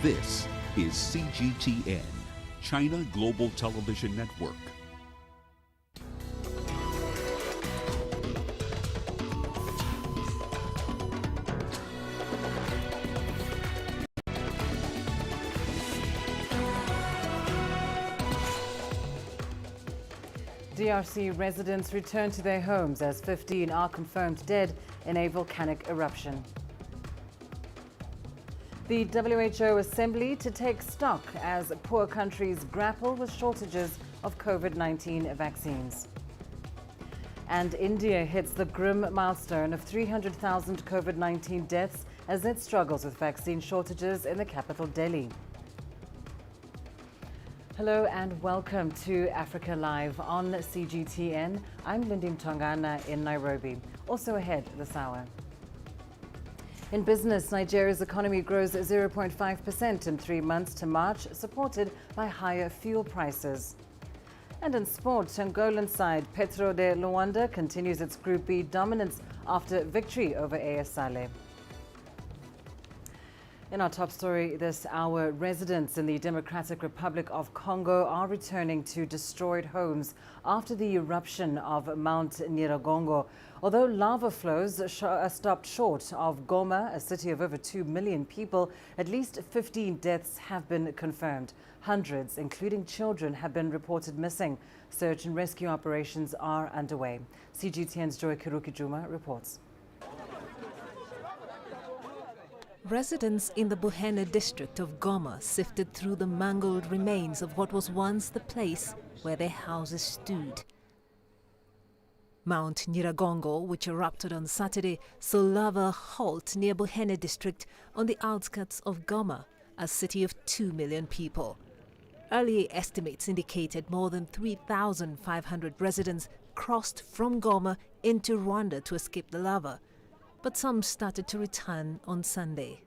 This is CGTN, China Global Television Network. DRC residents return to their homes as 15 are confirmed dead in a volcanic eruption. The WHO Assembly to take stock as poor countries grapple with shortages of COVID-19 vaccines. And India hits the grim milestone of 300,000 COVID-19 deaths as it struggles with vaccine shortages in the capital Delhi. Hello and welcome to Africa Live on CGTN. I'm Lindy Mtongana in Nairobi. Also ahead this hour. In business, Nigeria's economy grows 0.5% in 3 months to March, supported by higher fuel prices. And in sport, Angolan side Petro de Luanda continues its Group B dominance after victory over AS Sale. In our top story this hour, residents in the Democratic Republic of Congo are returning to destroyed homes after the eruption of Mount Nyiragongo. Although lava flows stopped short of Goma, a city of over 2 million people, at least 15 deaths have been confirmed. Hundreds, including children, have been reported missing. Search and rescue operations are underway. CGTN's Joy Kirukijuma reports. Residents in the Buhene district of Goma sifted through the mangled remains of what was once the place where their houses stood. Mount Nyiragongo, which erupted on Saturday, saw lava halt near Buhene district on the outskirts of Goma, a city of 2 million people. Earlier estimates indicated more than 3,500 residents crossed from Goma into Rwanda to escape the lava. But some started to return on Sunday.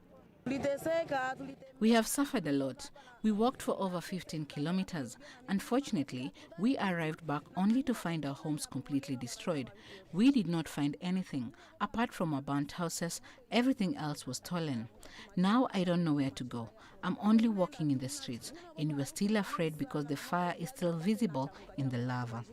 We have suffered a lot. We walked for over 15 kilometers. Unfortunately, we arrived back only to find our homes completely destroyed. We did not find anything. Apart from our burnt houses, everything else was stolen. Now I don't know where to go. I'm only walking in the streets, and we're still afraid because the fire is still visible in the lava.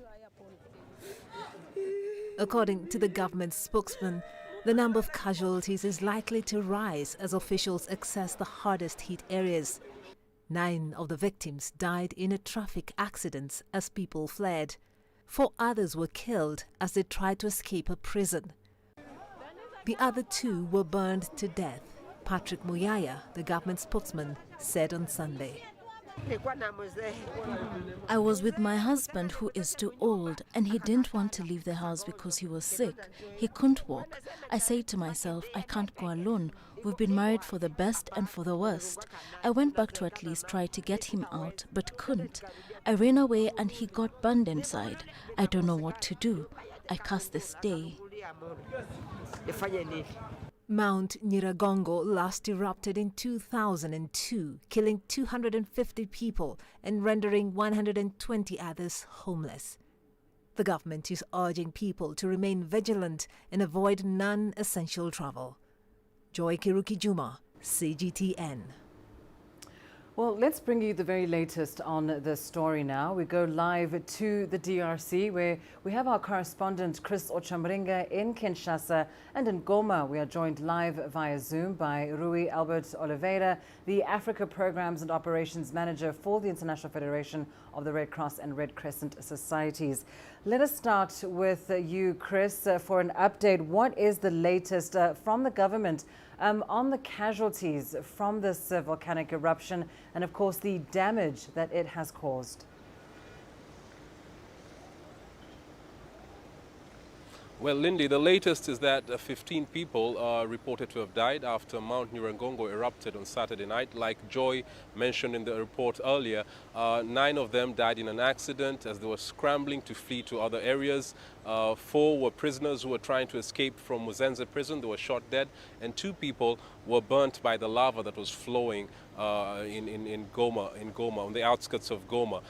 According to the government spokesman, the number of casualties is likely to rise as officials assess the hardest hit areas. 9 of the victims died in a traffic accident as people fled. 4 others were killed as they tried to escape a prison. The other 2 were burned to death, Patrick Muyaya, the government spokesman, said on Sunday. I was with my husband, who is too old, and he didn't want to leave the house because he was sick. He couldn't walk. I said to myself, I can't go alone. We've been married for the best and for the worst. I went back to at least try to get him out, but couldn't. I ran away and he got burned inside. I don't know what to do. I curse this day. Mount Nyiragongo last erupted in 2002, killing 250 people and rendering 120 others homeless. The government is urging people to remain vigilant and avoid non-essential travel. Joy Kirukijuma, CGTN. Well, let's bring you the very latest on this story now. We go live to the DRC where we have our correspondent Chris Ochamringa in Kinshasa, and in Goma we are joined live via Zoom by Rui Albert Oliveira, the Africa Programs and Operations Manager for the International Federation of the Red Cross and Red Crescent Societies. Let us start with you, Chris, for an update. What is the latest from the government on the casualties from this volcanic eruption and, of course, the damage that it has caused? Well, Lindy, the latest is that 15 people are reported to have died after Mount Nyiragongo erupted on Saturday night. Like Joy mentioned in the report earlier, 9 of them died in an accident as they were scrambling to flee to other areas. 4 were prisoners who were trying to escape from Muzenze prison. They were shot dead, and 2 people were burnt by the lava that was flowing in Goma, on the outskirts of Goma.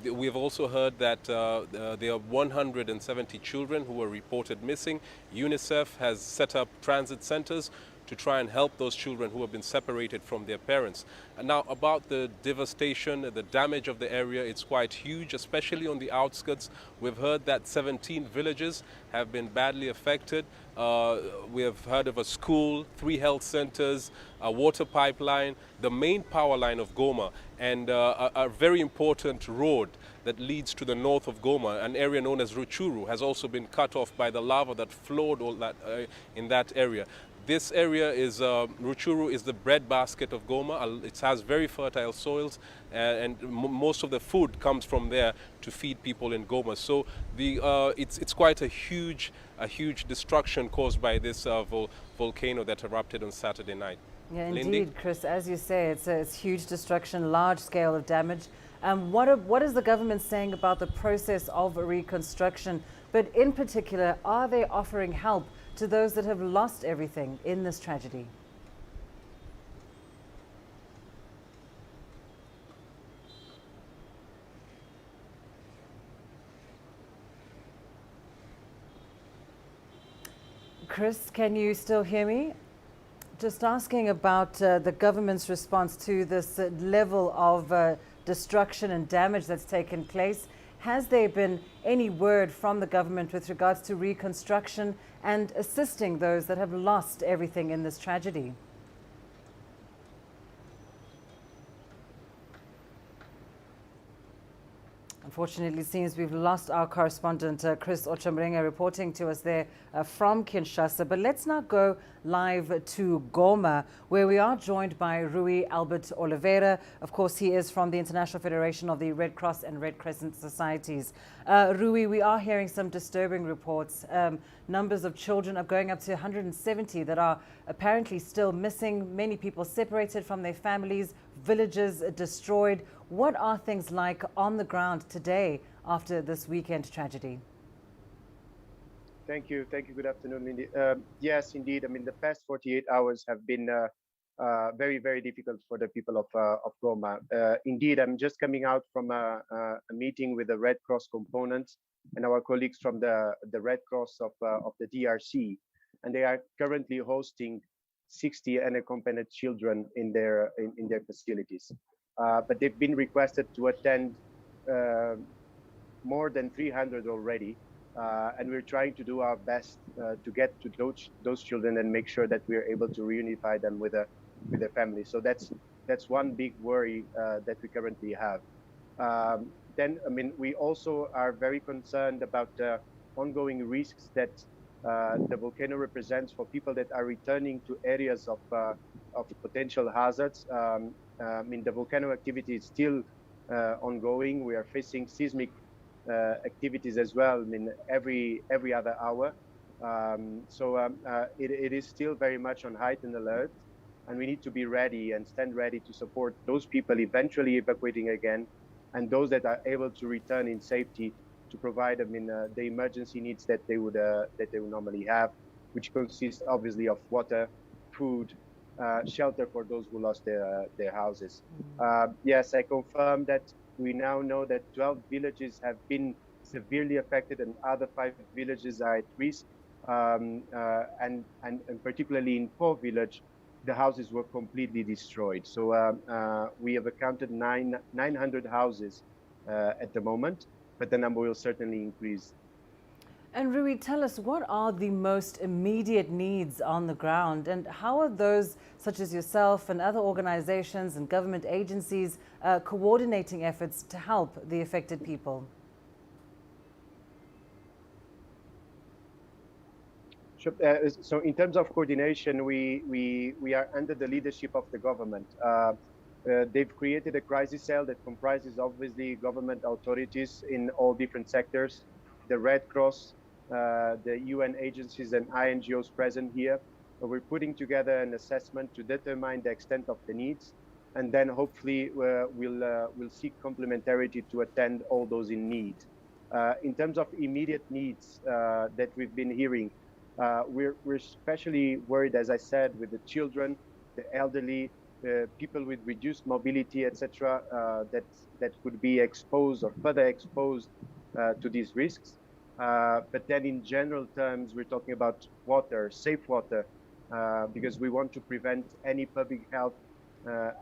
We have also heard that there are 170 children who were reported missing. UNICEF has set up transit centers to try and help those children who have been separated from their parents. And now about the devastation, the damage of the area, it's quite huge, especially on the outskirts. We've heard that 17 villages have been badly affected. We have heard of a school, 3 health centers, a water pipeline, the main power line of Goma, and a very important road that leads to the north of Goma, an area known as Rutshuru, has also been cut off by the lava that flowed all that, in that area. This area is, Rutshuru is the breadbasket of Goma. It has very fertile soils, and most of the food comes from there to feed people in Goma. So it's quite a huge destruction caused by this volcano that erupted on Saturday night. Yeah, Lindy? indeed, Chris. As you say, it's huge destruction, large scale of damage. What is the government saying about the process of reconstruction? But in particular, are they offering help to those that have lost everything in this tragedy? Chris, can you still hear me? Just asking about the government's response to this level of destruction and damage that's taken place. Has there been any word from the government with regards to reconstruction and assisting those that have lost everything in this tragedy? Unfortunately, it seems we've lost our correspondent, Chris Ochamringa, reporting to us there from Kinshasa. But let's now go live to Goma, where we are joined by Rui Albert Oliveira. Of course, he is from the International Federation of the Red Cross and Red Crescent Societies. Rui, we are hearing some disturbing reports. Numbers of children are going up to 170 that are apparently still missing. Many people separated from their families, villages destroyed. What are things like on the ground today after this weekend tragedy? Thank you. Good afternoon, Lindy. Yes, indeed. I mean, the past 48 hours have been very, very difficult for the people of Goma. Indeed, I'm just coming out from a meeting with the Red Cross components and our colleagues from the Red Cross of the DRC, and they are currently hosting 60 unaccompanied children in their facilities. But they've been requested to attend more than 300 already, and we're trying to do our best to get to those children and make sure that we're able to reunify them with their families. So that's one big worry that we currently have. Then, I mean, we also are very concerned about the ongoing risks that the volcano represents for people that are returning to areas of potential hazards. I mean, the volcano activity is still ongoing. We are facing seismic activities as well. I mean, every other hour. It is still very much on heightened alert, and we need to be ready and stand ready to support those people eventually evacuating again, and those that are able to return in safety to provide, I mean, the emergency needs that they would normally have, which consists obviously of water, food, shelter for those who lost their houses. Yes, I confirm that we now know that 12 villages have been severely affected and other 5 villages are at risk. And particularly in Po village, the houses were completely destroyed. So we have accounted 900 houses at the moment, but the number will certainly increase. And Rui, tell us, what are the most immediate needs on the ground, and how are those such as yourself and other organizations and government agencies coordinating efforts to help the affected people? So in terms of coordination, we are under the leadership of the government. They've created a crisis cell that comprises obviously government authorities in all different sectors, the Red Cross, the UN agencies and INGOs present here. So we're putting together an assessment to determine the extent of the needs, and then hopefully we'll seek complementarity to attend all those in need. In terms of immediate needs that we've been hearing, we're especially worried, as I said, with the children, the elderly, people with reduced mobility, etc., that could be exposed or further exposed to these risks. But then in general terms, we're talking about water, safe water, because we want to prevent any public health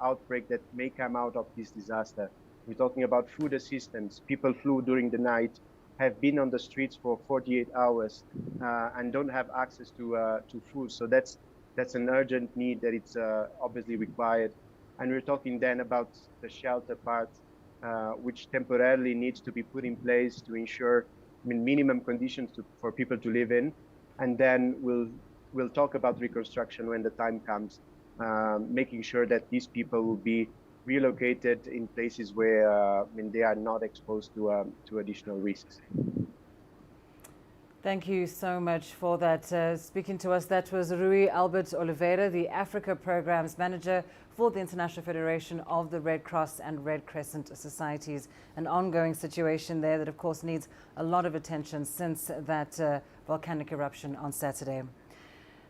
outbreak that may come out of this disaster. We're talking about food assistance. People flew during the night, have been on the streets for 48 hours and don't have access to food. So that's an urgent need that it's obviously required. And we're talking then about the shelter part, which temporarily needs to be put in place to ensure minimum conditions for people to live in. And then we'll talk about reconstruction when the time comes, making sure that these people will be relocated in places where they are not exposed to additional risks. Thank you so much for that. Speaking to us, that was Rui Albert Oliveira, the Africa Programs Manager for the International Federation of the Red Cross and Red Crescent Societies. An ongoing situation there that, of course, needs a lot of attention since that volcanic eruption on Saturday.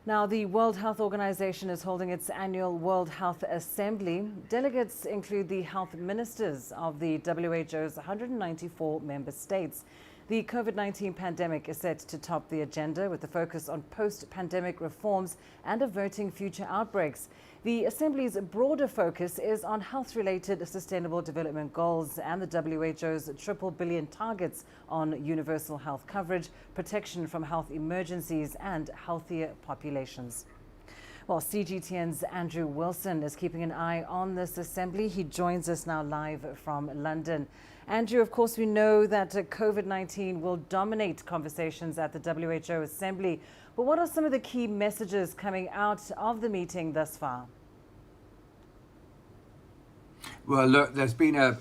Now, the World Health Organization is holding its annual World Health Assembly. Delegates include the health ministers of the WHO's 194 member states. The COVID-19 pandemic is set to top the agenda with the focus on post-pandemic reforms and averting future outbreaks. The Assembly's broader focus is on health-related sustainable development goals and the WHO's triple billion targets on universal health coverage, protection from health emergencies and healthier populations. Well, CGTN's Andrew Wilson is keeping an eye on this assembly. He joins us now live from London. Andrew, of course, we know that COVID-19 will dominate conversations at the WHO Assembly. But what are some of the key messages coming out of the meeting thus far? Well, look, there's been a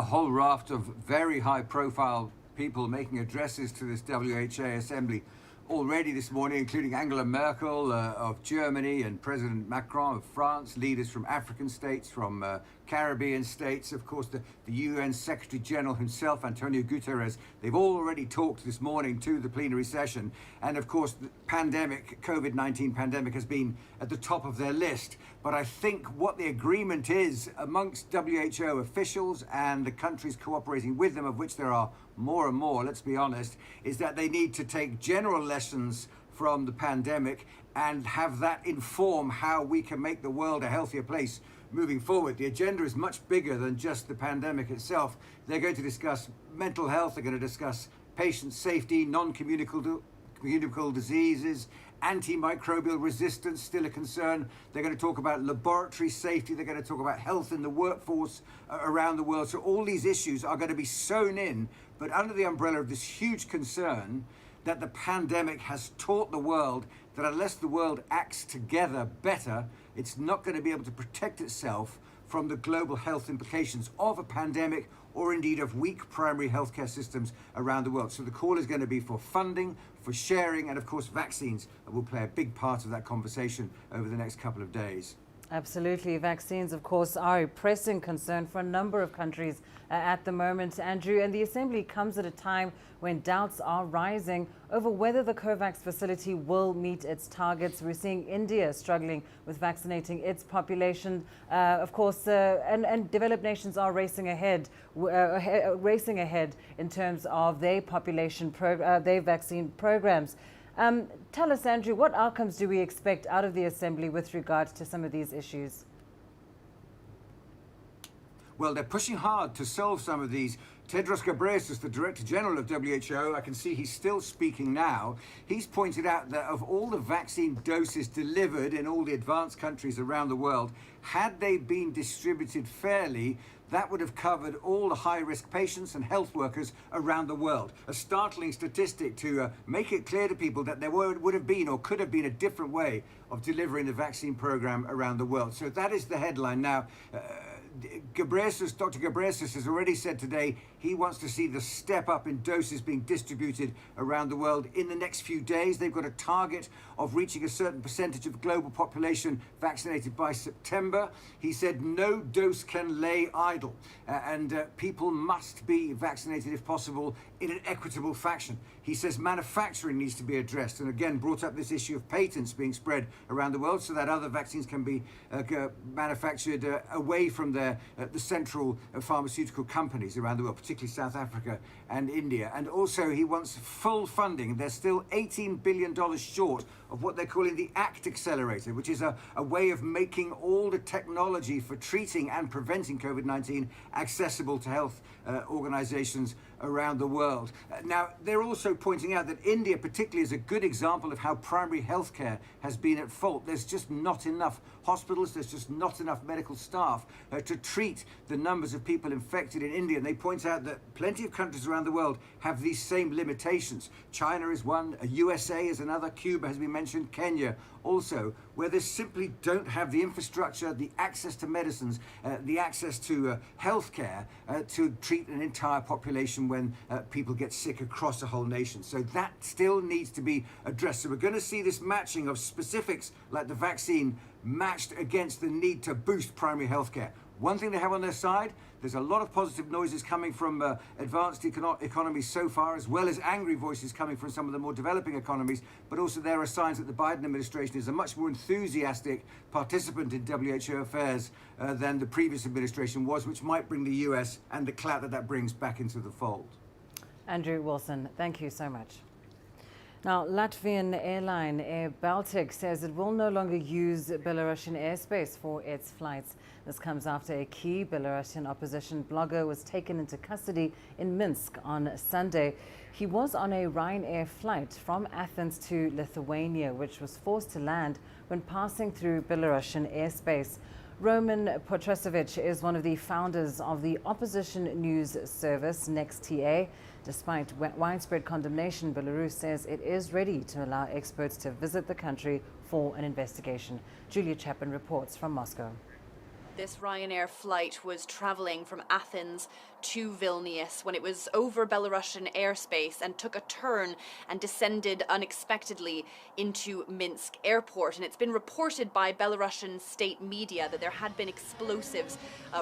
whole raft of very high-profile people making addresses to this WHO Assembly already this morning, including Angela Merkel of Germany and President Macron of France, leaders from African states, from Caribbean states, of course, the UN Secretary General himself, Antonio Guterres. They've already talked this morning to the plenary session. And of course, the pandemic, COVID-19 pandemic, has been at the top of their list. But I think what the agreement is amongst WHO officials and the countries cooperating with them, of which there are more and more, let's be honest, is that they need to take general lessons from the pandemic and have that inform how we can make the world a healthier place moving forward. The agenda is much bigger than just the pandemic itself. They're going to discuss mental health, they're going to discuss patient safety, non-communicable diseases, antimicrobial resistance, still a concern. They're going to talk about laboratory safety. They're going to talk about health in the workforce around the world. So all these issues are going to be sewn in, but under the umbrella of this huge concern that the pandemic has taught the world that unless the world acts together better, it's not going to be able to protect itself from the global health implications of a pandemic or indeed of weak primary healthcare systems around the world. So the call is going to be for funding, for sharing, and of course vaccines will play a big part of that conversation over the next couple of days. Absolutely. Vaccines, of course, are a pressing concern for a number of countries at the moment, Andrew. And the Assembly comes at a time when doubts are rising over whether the COVAX facility will meet its targets. We're seeing India struggling with vaccinating its population. Of course, and developed nations are racing ahead in terms of their their vaccine programs. Tell us, Andrew, what outcomes do we expect out of the Assembly with regards to some of these issues? Well, they're pushing hard to solve some of these. Tedros Ghebreyesus, the Director General of WHO, I can see he's still speaking now. He's pointed out that of all the vaccine doses delivered in all the advanced countries around the world, had they been distributed fairly, that would have covered all the high-risk patients and health workers around the world. A startling statistic to make it clear to people that there would have been or could have been a different way of delivering the vaccine program around the world. So that is the headline. Now, Dr. Ghebreyesus has already said today he wants to see the step up in doses being distributed around the world in the next few days. They've got a target of reaching a certain percentage of the global population vaccinated by September. He said no dose can lay idle and people must be vaccinated if possible in an equitable fashion. He says manufacturing needs to be addressed and again brought up this issue of patents being spread around the world so that other vaccines can be manufactured away from the central pharmaceutical companies around the world, particularly South Africa and India. And also he wants full funding. They're still $18 billion short of what they're calling the ACT Accelerator, which is a way of making all the technology for treating and preventing COVID-19 accessible to health organizations around the world. Now, they're also pointing out that India particularly is a good example of how primary healthcare has been at fault. There's just not enough hospitals, there's just not enough medical staff to treat the numbers of people infected in India. And they point out that plenty of countries around the world have these same limitations. China is one, USA is another, Cuba has been mentioned, Kenya also, where they simply don't have the infrastructure, the access to medicines, the access to healthcare to treat an entire population when people get sick across a whole nation. So that still needs to be addressed. So we're going to see this matching of specifics like the vaccine matched against the need to boost primary healthcare. One thing they have on their side, there's a lot of positive noises coming from advanced economies so far, as well as angry voices coming from some of the more developing economies, but also there are signs that the Biden administration is a much more enthusiastic participant in WHO affairs than the previous administration was, which might bring the US and the clout that brings back into the fold. Andrew Wilson, thank you so much. Now, Latvian airline Air Baltic says it will no longer use Belarusian airspace for its flights. This comes after a key Belarusian opposition blogger was taken into custody in Minsk on Sunday. He was on a Ryanair flight from Athens to Lithuania, which was forced to land when passing through Belarusian airspace. Roman Potrasevich is one of the founders of the opposition news service NextTA. Despite widespread condemnation, Belarus says it is ready to allow experts to visit the country for an investigation. Julia Chapman reports from Moscow. This Ryanair flight was traveling from Athens to Vilnius when it was over Belarusian airspace and took a turn and descended unexpectedly into Minsk airport. And it's been reported by Belarusian state media that there had been explosives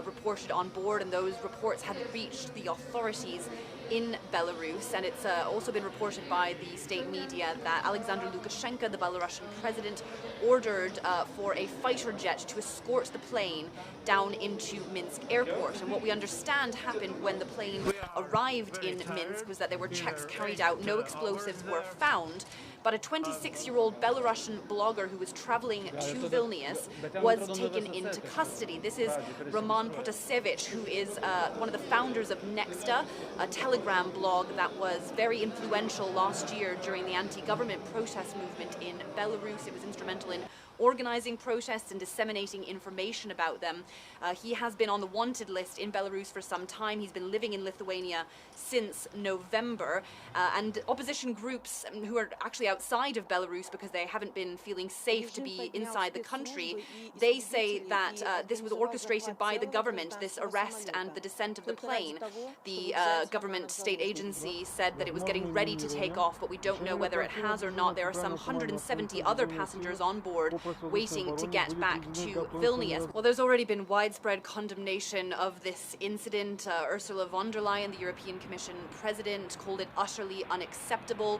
reported on board, and those reports had reached the authorities in Belarus. And it's also been reported by the state media that Alexander Lukashenko, the Belarusian president, ordered for a fighter jet to escort the plane down into Minsk airport. And what we understand happened when the plane arrived in Minsk was that there were checks carried out, no explosives were found, but a 26-year-old Belarusian blogger who was traveling to Vilnius was taken into custody. This is Roman Protasevich, who is one of the founders of Nexta, a Telegram blog that was very influential last year during the anti-government protest movement in Belarus. It was instrumental in organizing protests and disseminating information about them. He has been on the wanted list in Belarus for some time. He's been living in Lithuania since November. And opposition groups who are actually outside of Belarus because they haven't been feeling safe to be inside the country, they say that this was orchestrated by the government, this arrest and the descent of the plane. The government state agency said that it was getting ready to take off, but we don't know whether it has or not. There are some 170 other passengers on board waiting to get back to Vilnius. Well, there's already been widespread condemnation of this incident. Ursula von der Leyen, the European Commission president, called it utterly unacceptable.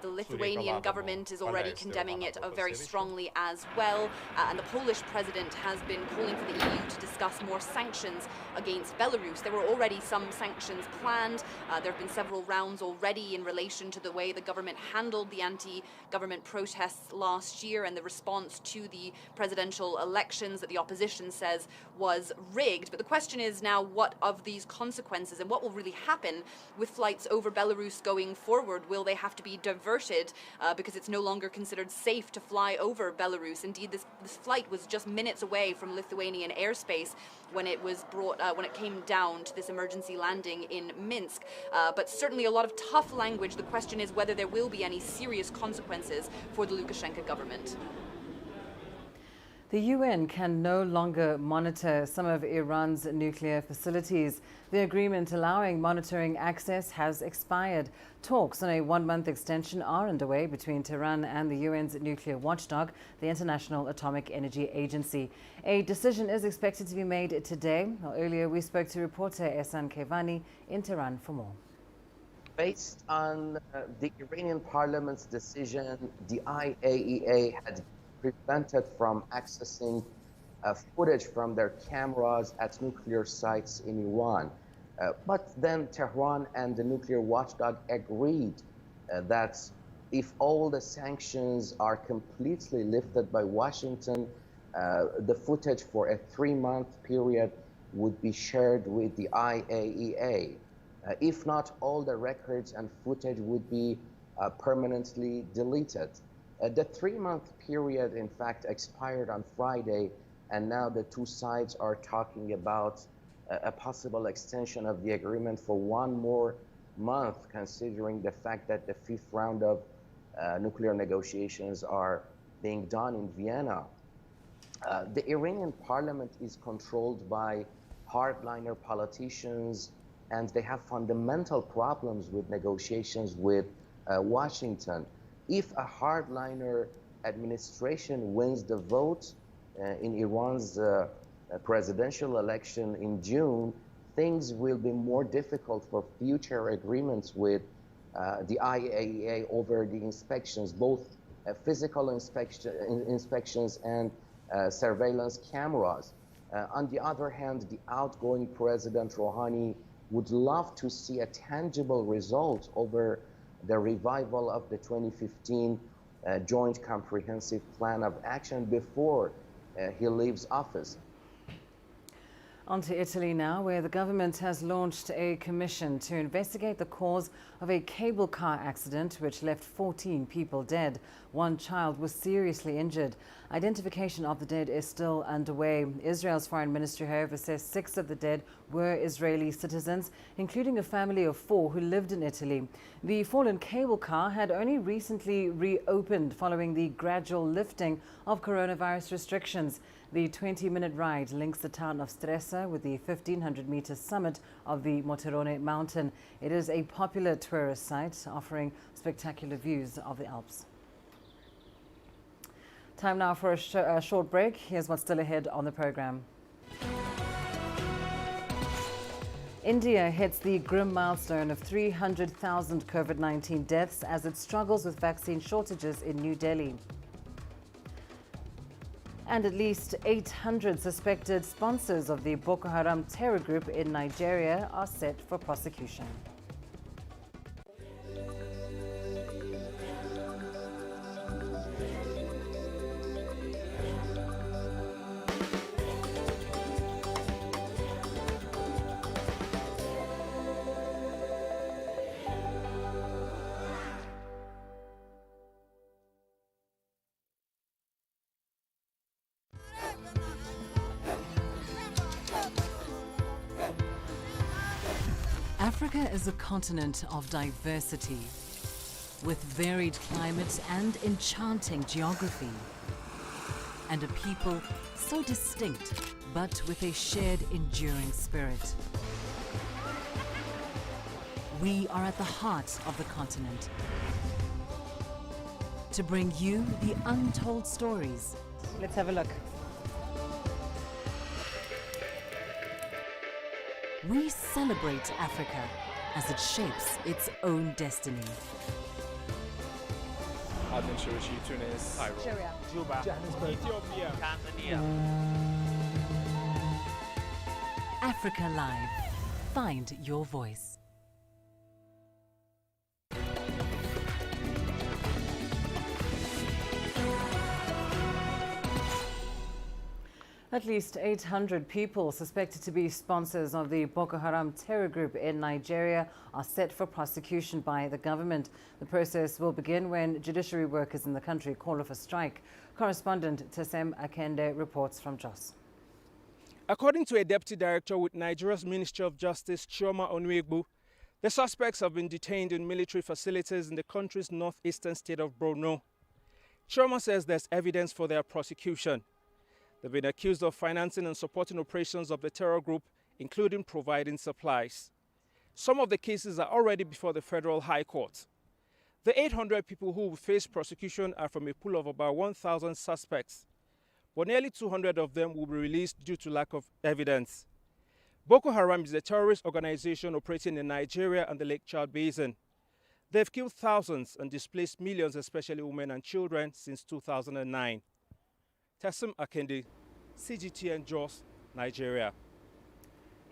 The Lithuanian government is already condemning it very strongly as well. And the Polish president has been calling for the EU to discuss more sanctions against Belarus. There were already some sanctions planned. There have been several rounds already in relation to the way the government handled the anti-government protests last year and the response to the presidential elections that the opposition says was rigged. But the question is now, what of these consequences and what will really happen with flights over Belarus going forward? Will they have to be diverted because it's no longer considered safe to fly over Belarus? Indeed, this flight was just minutes away from Lithuanian airspace when it was brought, when it came down to this emergency landing in Minsk. But certainly a lot of tough language. The question is whether there will be any serious consequences for the Lukashenko government. The UN can no longer monitor some of Iran's nuclear facilities. The agreement allowing monitoring access has expired. Talks on a one-month extension are underway between Tehran and the UN's nuclear watchdog, the International Atomic Energy Agency. A decision is expected to be made today. Earlier, we spoke to reporter Ehsan Kevani in Tehran for more. Based on the Iranian parliament's decision, the IAEA had prevented from accessing footage from their cameras at nuclear sites in Yuan. But then Tehran and the nuclear watchdog agreed that if all the sanctions are completely lifted by Washington, the footage for a 3-month period would be shared with the IAEA. If not, all the records and footage would be permanently deleted. The 3-month period, in fact, expired on Friday, and now the two sides are talking about a possible extension of the agreement for 1 more month, considering the fact that the 5th round of nuclear negotiations are being done in Vienna. The Iranian parliament is controlled by hardliner politicians, and they have fundamental problems with negotiations with Washington. If a hardliner administration wins the vote in Iran's presidential election in June, things will be more difficult for future agreements with the IAEA over the inspections, both physical inspections and surveillance cameras. On the other hand, the outgoing President Rouhani would love to see a tangible result over the revival of the 2015 Joint Comprehensive Plan of Action before he leaves office. On to Italy now, where the government has launched a commission to investigate the cause of a cable car accident which left 14 people dead. 1 child was seriously injured. Identification of the dead is still underway. Israel's foreign ministry, however, says 6 of the dead were Israeli citizens, including a family of 4 who lived in Italy. The fallen cable car had only recently reopened following the gradual lifting of coronavirus restrictions. The 20-minute ride links the town of Stresa with the 1,500-meter summit of the Moterone mountain. It is a popular tourist site, offering spectacular views of the Alps. Time now for a short break. Here's what's still ahead on the program. India hits the grim milestone of 300,000 COVID-19 deaths as it struggles with vaccine shortages in New Delhi. And at least 800 suspected sponsors of the Boko Haram terror group in Nigeria are set for prosecution. Africa is a continent of diversity, with varied climates and enchanting geography, and a people so distinct, but with a shared enduring spirit. We are at the heart of the continent to bring you the untold stories. Let's have a look. We celebrate Africa as it shapes its own destiny. Tunis, Cairo, Juba, Johannesburg, Ethiopia, Tanzania. Africa Live. Find your voice. At least 800 people suspected to be sponsors of the Boko Haram terror group in Nigeria are set for prosecution by the government. The process will begin when judiciary workers in the country call off a strike. Correspondent Tesem Akende reports from Jos. According to a deputy director with Nigeria's Ministry of Justice, Chioma Onwegbu, the suspects have been detained in military facilities in the country's northeastern state of Borno. Chioma says there's evidence for their prosecution. They've been accused of financing and supporting operations of the terror group, including providing supplies. Some of the cases are already before the Federal High Court. The 800 people who will face prosecution are from a pool of about 1,000 suspects, but nearly 200 of them will be released due to lack of evidence. Boko Haram is a terrorist organization operating in Nigeria and the Lake Chad Basin. They've killed thousands and displaced millions, especially women and children, since 2009. Tesem Akende, CGTN Jos, Nigeria.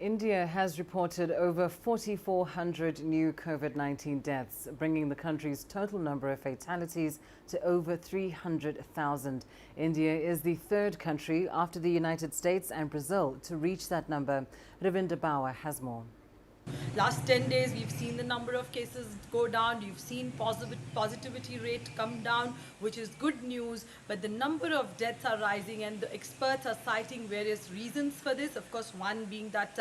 India has reported over 4,400 new COVID-19 deaths, bringing the country's total number of fatalities to over 300,000. India is the third country after the United States and Brazil to reach that number. Ravinda Bauer has more. Last 10 days, we've seen the number of cases go down. You've seen positivity rate come down, which is good news. But the number of deaths are rising, and the experts are citing various reasons for this. Of course, one being that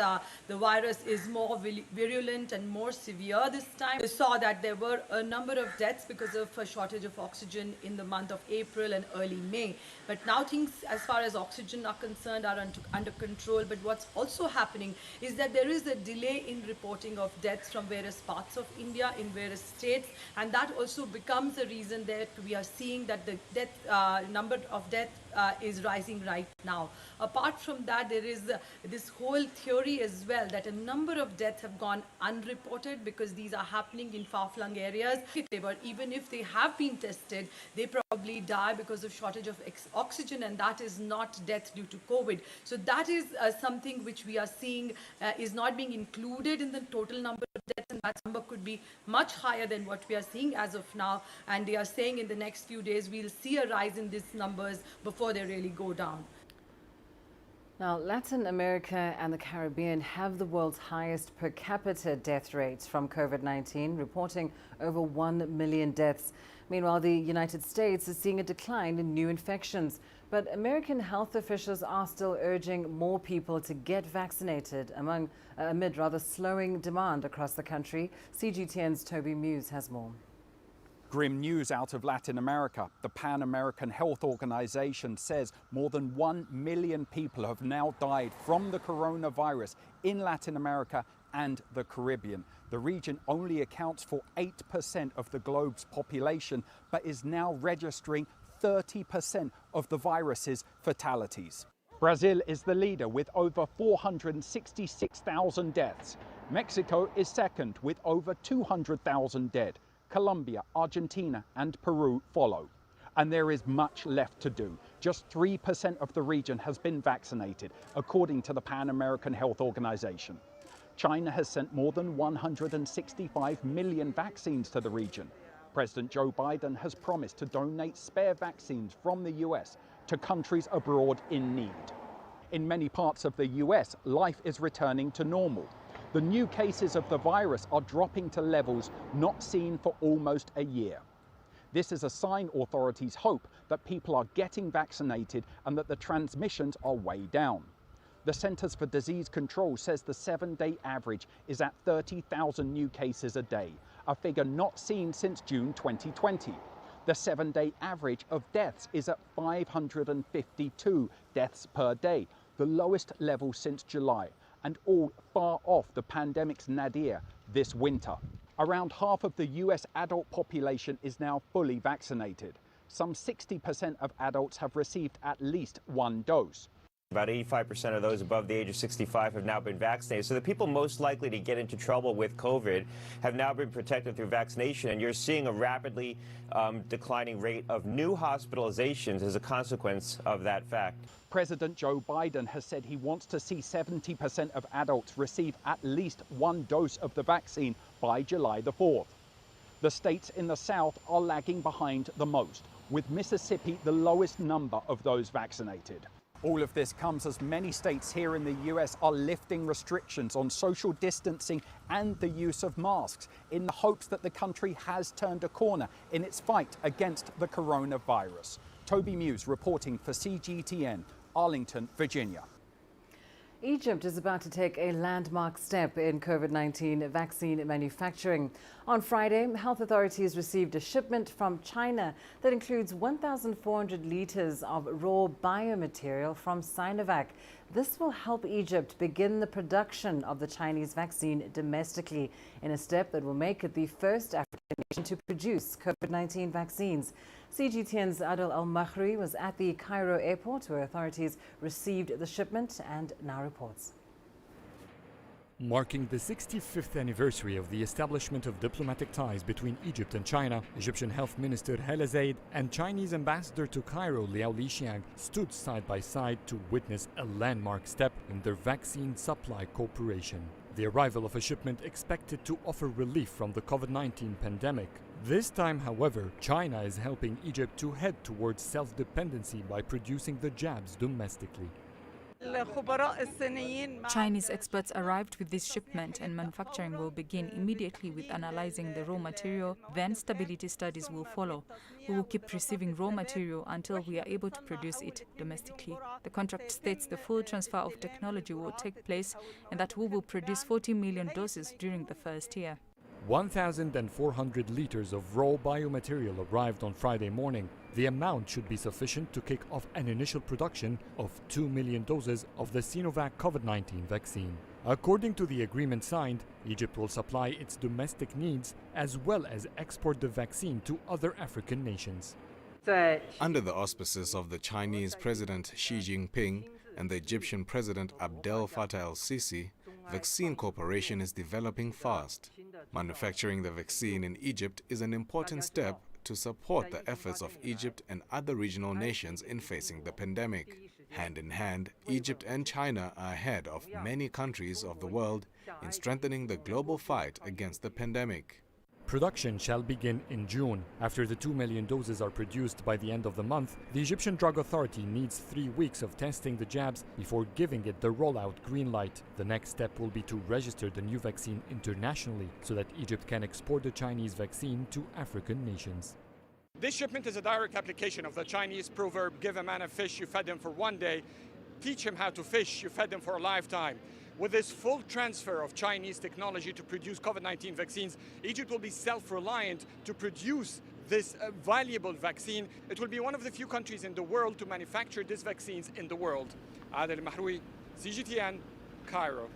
the virus is more virulent and more severe this time. We saw that there were a number of deaths because of a shortage of oxygen in the month of April and early May. But now things, as far as oxygen are concerned, are under control. But what's also happening is that there is a delay in reporting of deaths from various parts of India in various states, and that also becomes a reason that we are seeing that the number of deaths is rising right now. Apart from that, there is this whole theory as well that a number of deaths have gone unreported because these are happening in far-flung areas. But even if they have been tested, they probably die because of shortage of oxygen, and that is not death due to COVID. So that is something which we are seeing is not being included in the total number of deaths, and that number could be much higher than what we are seeing as of now. And they are saying in the next few days we'll see a rise in these numbers before they really go down. Now, Latin America and the Caribbean have the world's highest per capita death rates from COVID-19, reporting over 1 million deaths. Meanwhile, the United States is seeing a decline in new infections. But American health officials are still urging more people to get vaccinated amid slowing demand across the country. CGTN's Toby Muse has more. Grim news out of Latin America. The Pan American Health Organization says more than 1 million people have now died from the coronavirus in Latin America and the Caribbean. The region only accounts for 8% of the globe's population, but is now registering 30% of the virus's fatalities. Brazil is the leader with over 466,000 deaths. Mexico is second with over 200,000 dead. Colombia, Argentina and Peru follow. And there is much left to do. Just 3% of the region has been vaccinated, according to the Pan American Health Organization. China has sent more than 165 million vaccines to the region. President Joe Biden has promised to donate spare vaccines from the US to countries abroad in need. In many parts of the US, life is returning to normal. The new cases of the virus are dropping to levels not seen for almost a year. This is a sign authorities hope that people are getting vaccinated and that the transmissions are way down. The Centers for Disease Control says the 7-day average is at 30,000 new cases a day, a figure not seen since June 2020. The 7-day average of deaths is at 552 deaths per day, the lowest level since July, and all far off the pandemic's nadir this winter. Around half of the US adult population is now fully vaccinated. Some 60% of adults have received at least one dose. About 85% of those above the age of 65 have now been vaccinated. So the people most likely to get into trouble with COVID have now been protected through vaccination, and you're seeing a rapidly declining rate of new hospitalizations as a consequence of that fact. President Joe Biden has said he wants to see 70% of adults receive at least one dose of the vaccine by July the 4th. The states in the South are lagging behind the most, with Mississippi the lowest number of those vaccinated. All of this comes as many states here in the US are lifting restrictions on social distancing and the use of masks in the hopes that the country has turned a corner in its fight against the coronavirus. Toby Muse reporting for CGTN, Arlington, Virginia. Egypt is about to take a landmark step in COVID-19 vaccine manufacturing. On Friday, health authorities received a shipment from China that includes 1,400 liters of raw biomaterial from Sinovac. This will help Egypt begin the production of the Chinese vaccine domestically, in a step that will make it the first African nation to produce COVID-19 vaccines. CGTN's Adel Al-Mahri was at the Cairo airport where authorities received the shipment and now reports. Marking the 65th anniversary of the establishment of diplomatic ties between Egypt and China, Egyptian Health Minister Hala Zaid and Chinese Ambassador to Cairo Liao Lixiang stood side by side to witness a landmark step in their vaccine supply cooperation. The arrival of a shipment expected to offer relief from the COVID-19 pandemic. This time, however, China is helping Egypt to head towards self-dependency by producing the jabs domestically. Chinese experts arrived with this shipment, and manufacturing will begin immediately with analyzing the raw material. Then stability studies will follow. We will keep receiving raw material until we are able to produce it domestically. The contract states the full transfer of technology will take place and that we will produce 40 million doses during the first year. 1,400 liters of raw biomaterial arrived on Friday morning. The amount should be sufficient to kick off an initial production of 2 million doses of the Sinovac COVID-19 vaccine. According to the agreement signed, Egypt will supply its domestic needs as well as export the vaccine to other African nations. Under the auspices of the Chinese President Xi Jinping and the Egyptian President Abdel Fattah el-Sisi, vaccine cooperation is developing fast. Manufacturing the vaccine in Egypt is an important step to support the efforts of Egypt and other regional nations in facing the pandemic. Hand in hand, Egypt and China are ahead of many countries of the world in strengthening the global fight against the pandemic. Production shall begin in June. After the 2 million doses are produced by the end of the month, the Egyptian Drug Authority needs 3 weeks of testing the jabs before giving it the rollout green light. The next step will be to register the new vaccine internationally so that Egypt can export the Chinese vaccine to African nations. This shipment is a direct application of the Chinese proverb, give a man a fish, you fed him for one day. Teach him how to fish, you fed him for a lifetime. With this full transfer of Chinese technology to produce COVID-19 vaccines, Egypt will be self-reliant to produce this valuable vaccine. It will be one of the few countries in the world to manufacture these vaccines in the world. Adel Mahroui, CGTN, Cairo.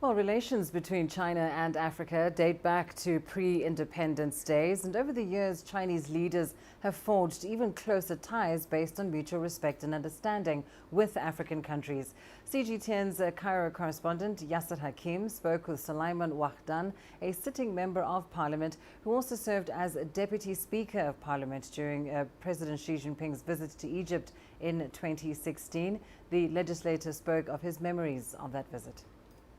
Well, relations between China and Africa date back to pre-independence days, and over the years, Chinese leaders have forged even closer ties based on mutual respect and understanding with African countries. CGTN's Cairo correspondent Yasser Hakim spoke with Sulaiman Wahdan, a sitting member of parliament who also served as Deputy Speaker of Parliament during President Xi Jinping's visit to Egypt in 2016. The legislator spoke of his memories of that visit.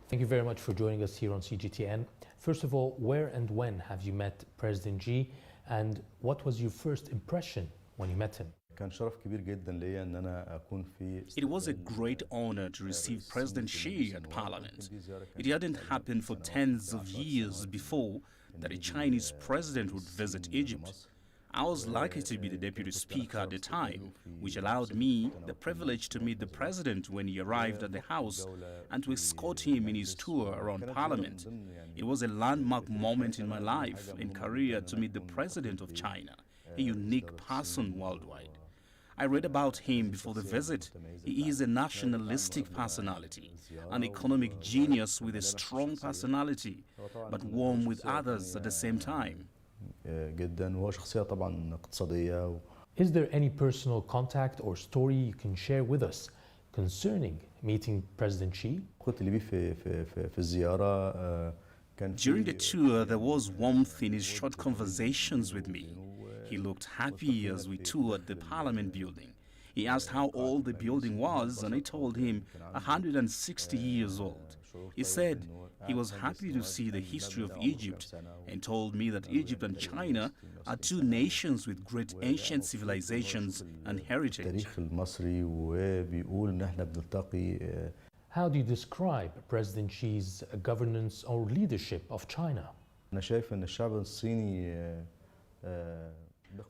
Thank you very much for joining us here on CGTN. First of all, where and when have you met President Xi, and what was your first impression when you met him? It was a great honor to receive President Xi at Parliament. It hadn't happened for tens of years before that a Chinese president would visit Egypt. I was lucky to be the deputy speaker at the time, which allowed me the privilege to meet the president when he arrived at the house and to escort him in his tour around Parliament. It was a landmark moment in my life and career to meet the president of China, a unique person worldwide. I read about him before the visit. He is a nationalistic personality, an economic genius with a strong personality, but warm with others at the same time. Is there any personal contact or story you can share with us concerning meeting President Xi? During the tour, there was warmth in his short conversations with me. He looked happy as we toured the Parliament building. He asked how old the building was, and I told him 160 years old. He said he was happy to see the history of Egypt and told me that Egypt and China are two nations with great ancient civilizations and heritage. How do you describe President Xi's governance or leadership of China?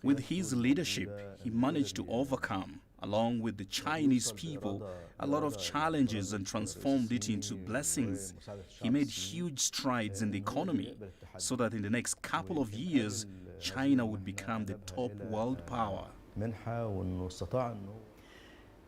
With his leadership, he managed to overcome, along with the Chinese people, a lot of challenges and transformed it into blessings. He made huge strides in the economy so that in the next couple of years, China would become the top world power.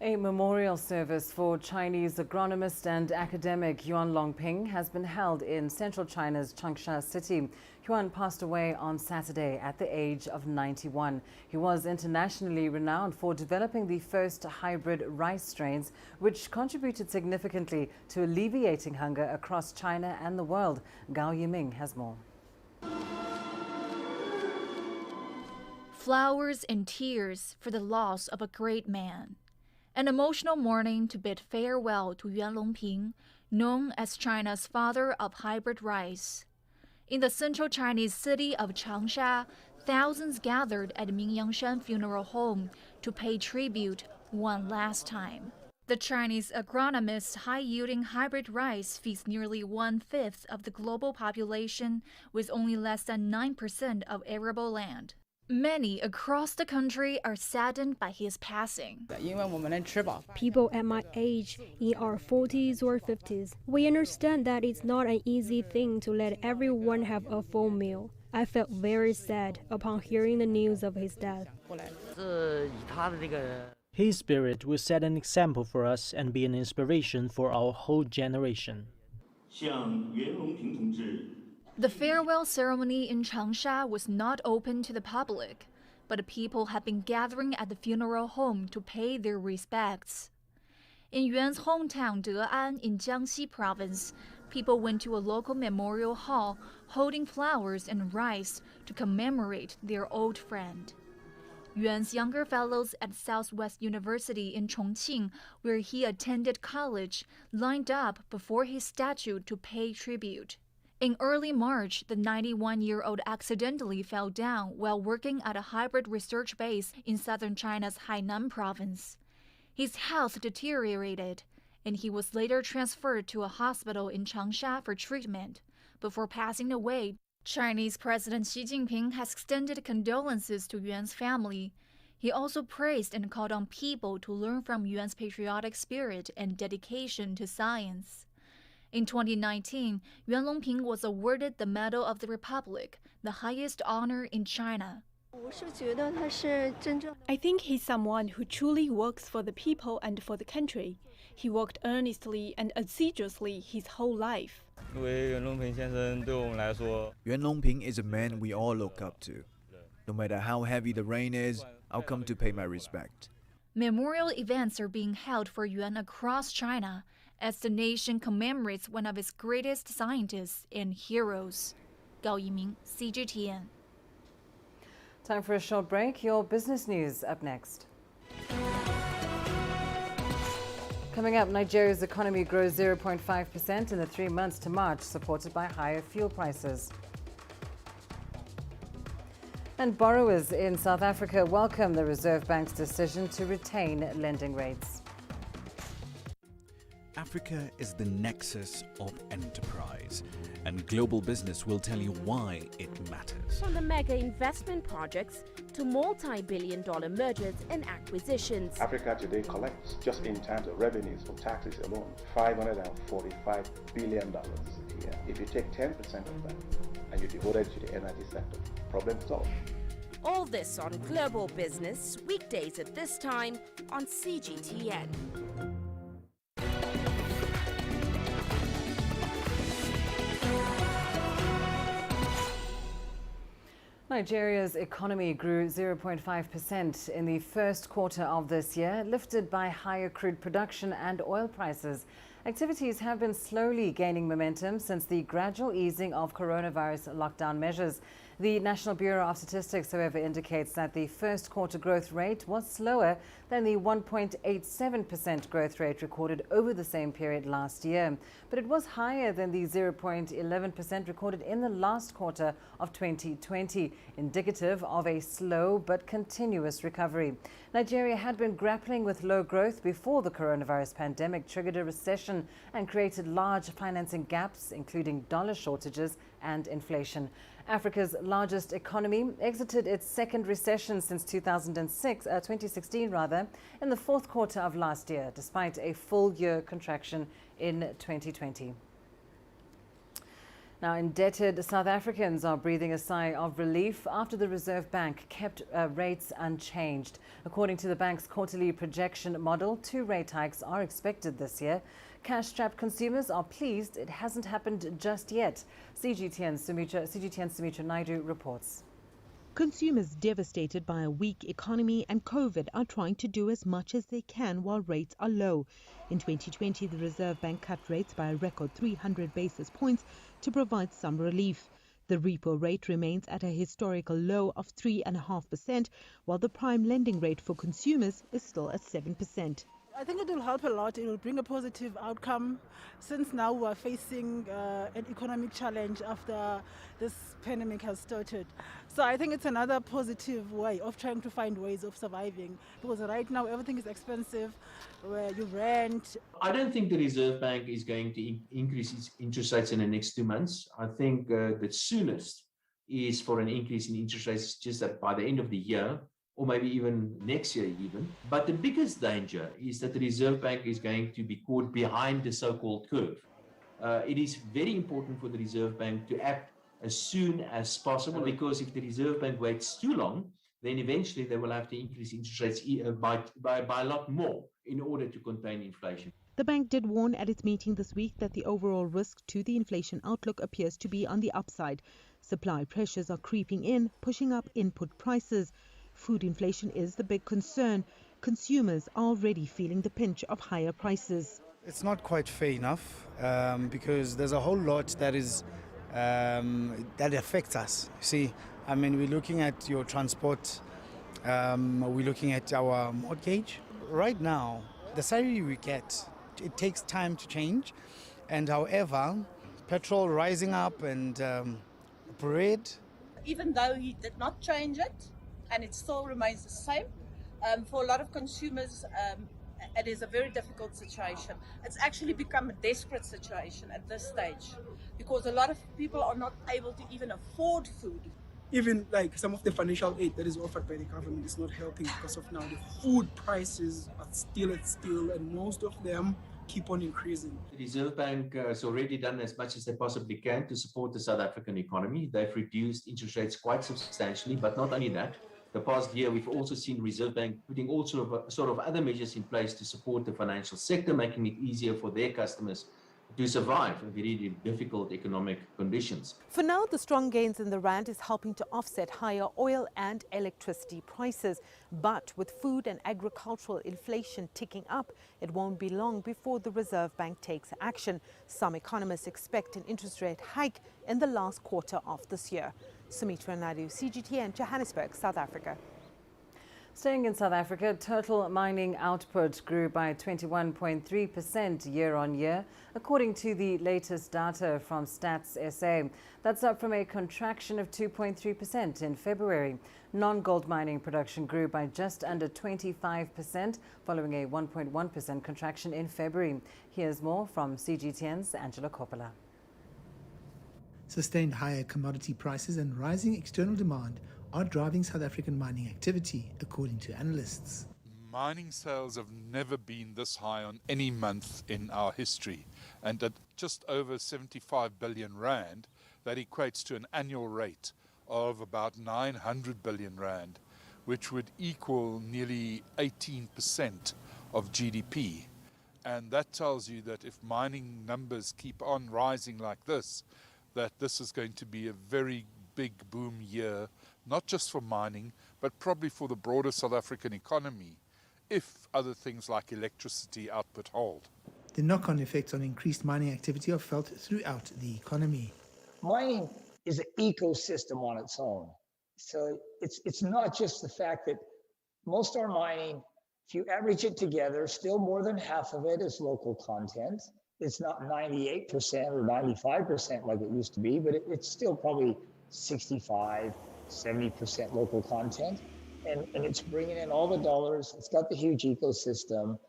A memorial service for Chinese agronomist and academic Yuan Longping has been held in central China's Changsha city. Yuan passed away on Saturday at the age of 91. He was internationally renowned for developing the first hybrid rice strains, which contributed significantly to alleviating hunger across China and the world. Gao Yiming has more. Flowers and tears for the loss of a great man. An emotional mourning to bid farewell to Yuan Longping, known as China's father of hybrid rice. In the central Chinese city of Changsha, thousands gathered at Mingyangshan Funeral Home to pay tribute one last time. The Chinese agronomist's high-yielding hybrid rice feeds nearly 1/5 of the global population with only less than 9% of arable land. Many across the country are saddened by his passing. People at my age, in our 40s or 50s, we understand that it's not an easy thing to let everyone have a full meal. I felt very sad upon hearing the news of his death. His spirit will set an example for us and be an inspiration for our whole generation. The farewell ceremony in Changsha was not open to the public, but the people have been gathering at the funeral home to pay their respects. In Yuan's hometown De'an in Jiangxi province, people went to a local memorial hall holding flowers and rice to commemorate their old friend. Yuan's younger fellows at Southwest University in Chongqing, where he attended college, lined up before his statue to pay tribute. In early March, the 91-year-old accidentally fell down while working at a hybrid research base in southern China's Hainan province. His health deteriorated, and he was later transferred to a hospital in Changsha for treatment. Before passing away, Chinese President Xi Jinping has extended condolences to Yuan's family. He also praised and called on people to learn from Yuan's patriotic spirit and dedication to science. In 2019, Yuan Longping was awarded the Medal of the Republic, the highest honor in China. I think he's someone who truly works for the people and for the country. He worked earnestly and assiduously his whole life. Yuan Longping is a man we all look up to. No matter how heavy the rain is, I'll come to pay my respect. Memorial events are being held for Yuan across China as the nation commemorates one of its greatest scientists and heroes. Gao Yiming, CGTN. Time for a short break. Your business news up next. Coming up, Nigeria's economy grows 0.5% in the 3 months to March, supported by higher fuel prices. And borrowers in South Africa welcome the Reserve Bank's decision to retain lending rates. Africa is the nexus of enterprise, and global business will tell you why it matters. From the mega investment projects to multi-billion-dollar mergers and acquisitions. Africa today collects, just in terms of revenues from taxes alone, $545 billion a year. If you take 10% of that and you devote it to the energy sector, problem solved. All this on Global Business, weekdays at this time on CGTN. Nigeria's economy grew 0.5% in the first quarter of this year, lifted by higher crude production and oil prices. Activities have been slowly gaining momentum since the gradual easing of coronavirus lockdown measures. The National Bureau of Statistics, however, indicates that the first quarter growth rate was slower than the 1.87% growth rate recorded over the same period last year. But it was higher than the 0.11% recorded in the last quarter of 2020, indicative of a slow but continuous recovery. Nigeria had been grappling with low growth before the coronavirus pandemic triggered a recession and created large financing gaps, including dollar shortages and inflation. Africa's largest economy exited its second recession since 2016 in the fourth quarter of last year, despite a full year contraction in 2020. Now, indebted South Africans are breathing a sigh of relief after the Reserve Bank kept rates unchanged. According to the bank's quarterly projection model, 2 rate hikes are expected this year. Cash-strapped consumers are pleased it hasn't happened just yet. CGTN's Sumitra Naidu reports. Consumers devastated by a weak economy and COVID are trying to do as much as they can while rates are low. In 2020, the Reserve Bank cut rates by a record 300 basis points to provide some relief. The repo rate remains at a historical low of 3.5%, while the prime lending rate for consumers is still at 7%. I think it will help a lot. It will bring a positive outcome since now we are facing an economic challenge after this pandemic has started. So I think it's another positive way of trying to find ways of surviving, because right now everything is expensive, where you rent. I don't think the Reserve Bank is going to increase its interest rates in the next 2 months. I think the soonest is for an increase in interest rates just by the end of the year, or maybe even next year even. But the biggest danger is that the Reserve Bank is going to be caught behind the so-called curve. It is very important for the Reserve Bank to act as soon as possible, because if the Reserve Bank waits too long, then eventually they will have to increase interest rates by a lot more in order to contain inflation. The bank did warn at its meeting this week that the overall risk to the inflation outlook appears to be on the upside. Supply pressures are creeping in, pushing up input prices. Food inflation is the big concern. Consumers are already feeling the pinch of higher prices. It's not quite fair enough because there's a whole lot that is that affects us. See, I mean, we're looking at your transport, we're looking at our mortgage. Right now, the salary we get, it takes time to change. And however, petrol rising up and bread. Even though he did not change it, and it still remains the same, for a lot of consumers, it is a very difficult situation. It's actually become a desperate situation at this stage, because a lot of people are not able to even afford food. Even like some of the financial aid that is offered by the government is not helping, because of now the food prices are still, and most of them keep on increasing. The Reserve Bank has already done as much as they possibly can to support the South African economy. They've reduced interest rates quite substantially, but not only that. The past year, we've also seen Reserve Bank putting all sort of other measures in place to support the financial sector, making it easier for their customers to survive in very difficult economic conditions. For now, the strong gains in the rand is helping to offset higher oil and electricity prices. But with food and agricultural inflation ticking up, it won't be long before the Reserve Bank takes action. Some economists expect an interest rate hike in the last quarter of this year. Sumitra Naidu, CGTN, Johannesburg, South Africa. Staying in South Africa, total mining output grew by 21.3% year on year, according to the latest data from Stats SA. That's up from a contraction of 2.3% in February. Non-gold mining production grew by just under 25%, following a 1.1% contraction in February. Here's more from CGTN's Angela Coppola. Sustained higher commodity prices and rising external demand are driving South African mining activity, according to analysts. Mining sales have never been this high on any month in our history. And at just over 75 billion rand, that equates to an annual rate of about 900 billion rand, which would equal nearly 18% of GDP. And that tells you that if mining numbers keep on rising like this, that this is going to be a very big boom year, not just for mining, but probably for the broader South African economy, if other things like electricity output hold. The knock-on effects on increased mining activity are felt throughout the economy. Mining is an ecosystem on its own. So it's not just the fact that most our mining, if you average it together, still more than half of it is local content. It's not 98% or 95% like it used to be, but it's still probably 65, 70% local content. And it's bringing in all the dollars. It's got the huge ecosystem.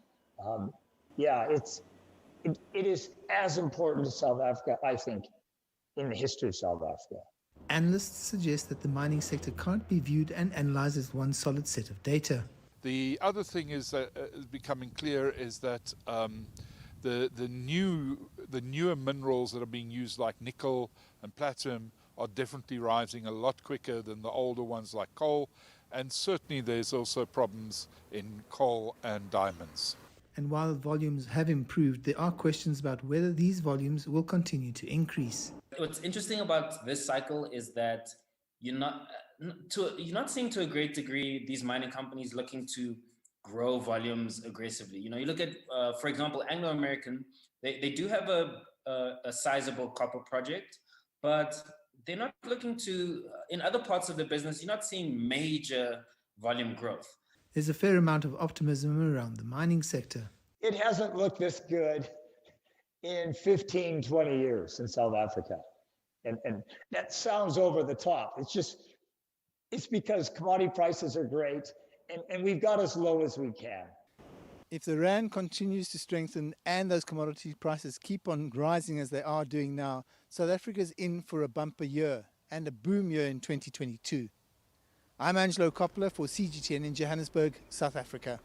It is as important to South Africa, I think, in the history of South Africa. Analysts suggest that the mining sector can't be viewed and analyzed as one solid set of data. The other thing is that becoming clear is that the new the newer minerals that are being used like nickel and platinum are definitely rising a lot quicker than the older ones like coal. And certainly there's also problems in coal and diamonds. And while volumes have improved, there are questions about whether these volumes will continue to increase. What's interesting about this cycle is that you're not seeing to a great degree these mining companies looking to grow volumes aggressively. You look at, for example, Anglo American, they do have a sizable copper project, but they're not looking to, in other parts of the business, you're not seeing major volume growth. There's a fair amount of optimism around the mining sector. It hasn't looked this good in 15, 20 years in South Africa. And that sounds over the top. It's because commodity prices are great and we've got as low as we can. If the rand continues to strengthen and those commodity prices keep on rising as they are doing now, South Africa is in for a bumper year and a boom year in 2022. I'm Angelo Coppola for CGTN in Johannesburg, South Africa.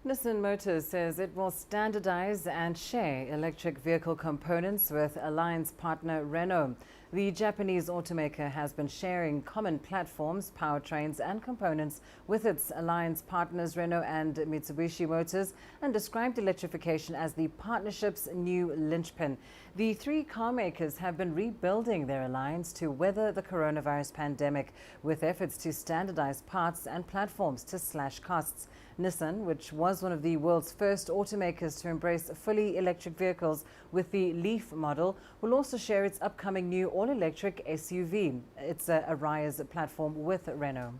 Nissan Motors says it will standardize and share electric vehicle components with alliance partner Renault. The Japanese automaker has been sharing common platforms, powertrains and components with its alliance partners Renault and Mitsubishi Motors and described electrification as the partnership's new linchpin. The three car makers have been rebuilding their alliance to weather the coronavirus pandemic with efforts to standardize parts and platforms to slash costs. Nissan, which was one of the world's first automakers to embrace fully electric vehicles with the Leaf model, will also share its upcoming new all-electric SUV. It's a Arias platform with Renault.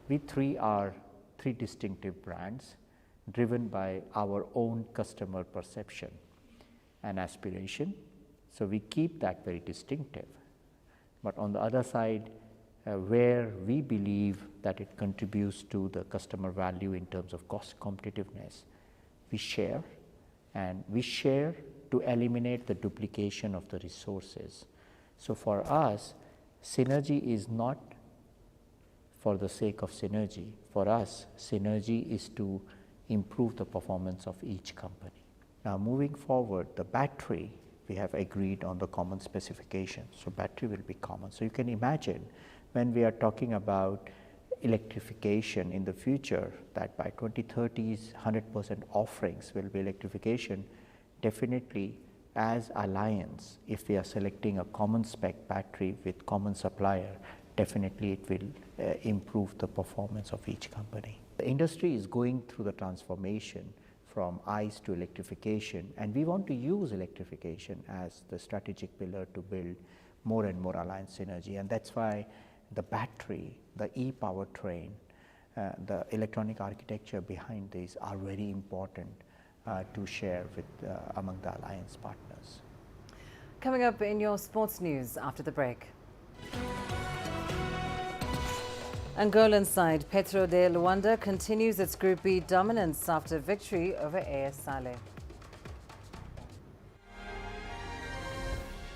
We three are three distinctive brands driven by our own customer perception and aspiration. So we keep that very distinctive. But on the other side, where we believe that it contributes to the customer value in terms of cost competitiveness, we share, and we share to eliminate the duplication of the resources. So for us, synergy is not for the sake of synergy. For us, synergy is to improve the performance of each company. Now moving forward, the battery, we have agreed on the common specifications, so battery will be common. So you can imagine when we are talking about electrification in the future, that by 2030s 100% offerings will be electrification, definitely as alliance, if we are selecting a common spec battery with common supplier, definitely it will improve the performance of each company. The industry is going through the transformation from ICE to electrification, and we want to use electrification as the strategic pillar to build more and more alliance synergy, and that's why the battery, the e-powertrain, the electronic architecture behind these are very important to share with among the alliance partners. Coming up in your sports news after the break. Angolan side Petro de Luanda continues its Group B dominance after victory over AS Salé.